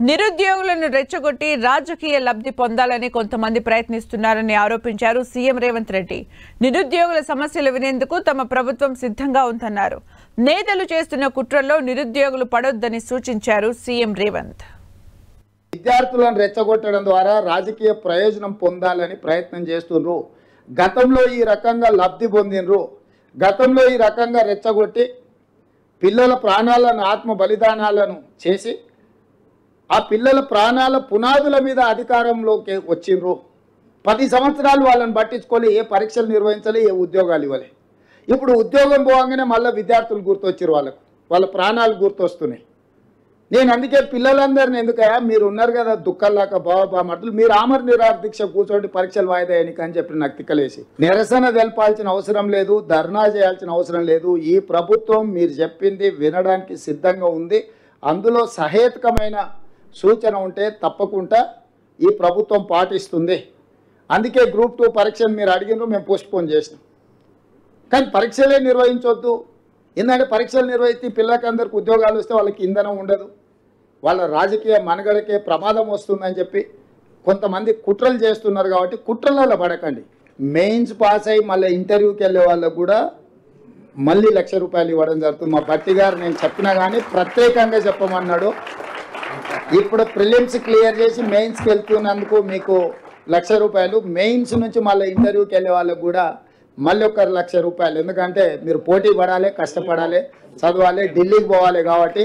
నిరుద్యోగులను రెచ్చగొట్టి రాజకీయ లబ్ధి పొందాలని కొంతమంది ప్రయత్నిస్తున్నారని ఆరోపించారు సీఎం రేవంత్ రెడ్డి. నిరుద్యోగుల సమస్యలు వినేందుకు తమ ప్రభుత్వం సిద్ధంగా ఉందన్నారు. నేతలు చేస్తున్న కుట్రల్లో నిరుద్యోగులు పడొద్దని సూచించారు సీఎం రేవంత్. విద్యార్థులను రెచ్చగొట్టడం ద్వారా రాజకీయ ప్రయోజనం పొందాలని ప్రయత్నం చేస్తున్నారు. గతంలో ఈ రకంగా లబ్ధి పొందినరు. గతంలో ఈ రకంగా రెచ్చగొట్టి పిల్లల ప్రాణాలను ఆత్మ బలిదానాలను చేసి ఆ పిల్లల ప్రాణాల పునాదుల మీద అధికారంలోకి వచ్చిండ్రు. 10 సంవత్సరాలు వాళ్ళని పట్టించుకోలే, ఏ పరీక్షలు నిర్వహించలే, ఏ ఉద్యోగాలు ఇవ్వలే. ఇప్పుడు ఉద్యోగం పోగానే మళ్ళీ విద్యార్థులు గుర్తొచ్చారు, వాళ్ళ ప్రాణాలు గుర్తొస్తున్నాయి. నేను అందుకే పిల్లలందరినీ ఎందుకయ్యా మీరు ఉన్నారు కదా దుఃఖంలాక బామర్దులు, మీరు ఆమర నిరాహార దీక్ష కూర్చోండి పరీక్షలు వాయిదా ఎన్నిక అని చెప్పి నాకు తిక్కలేసి నిరసన తెలపాల్సిన అవసరం లేదు, ధర్నా చేయాల్సిన అవసరం లేదు. ఈ ప్రభుత్వం మీరు చెప్పింది వినడానికి సిద్ధంగా ఉంది. అందులో సహేతుకమైన సూచన ఉంటే తప్పకుండా ఈ ప్రభుత్వం పాటిస్తుంది. అందుకే గ్రూప్ 2 పరీక్షలు మీరు అడిగినారు, మేము పోస్ట్పోన్ చేసినాం. కానీ పరీక్షలే నిర్వహించొద్దు. ఎందుకంటే పరీక్షలు నిర్వహిస్తే పిల్లలందరికీ ఉద్యోగాలు వస్తే వాళ్ళకి ఇంధనం ఉండదు, వాళ్ళ రాజకీయ మనుగడకే ప్రమాదం వస్తుందని చెప్పి కొంతమంది కుట్రలు చేస్తున్నారు. కాబట్టి కుట్రలలో పడకండి. మెయిన్స్ పాస్ అయ్యి మళ్ళీ ఇంటర్వ్యూకి వెళ్ళే వాళ్ళకు కూడా మళ్ళీ ₹1,00,000 ఇవ్వడం జరుగుతుంది. మా భట్టి గారు నేను చెప్పినా కానీ ప్రత్యేకంగా చెప్పమన్నాడు. ఇప్పుడు ప్రిలిమ్స్ క్లియర్ చేసి మెయిన్స్కి వెళ్తున్నందుకు మీకు ₹1,00,000, మెయిన్స్ నుంచి మళ్ళీ ఇంటర్వ్యూకి వెళ్ళే వాళ్ళకు కూడా మళ్ళీ ఒక ₹1,00,000. ఎందుకంటే మీరు పోటీ పడాలి, కష్టపడాలి, చదవాలి, ఢిల్లీకి పోవాలి. కాబట్టి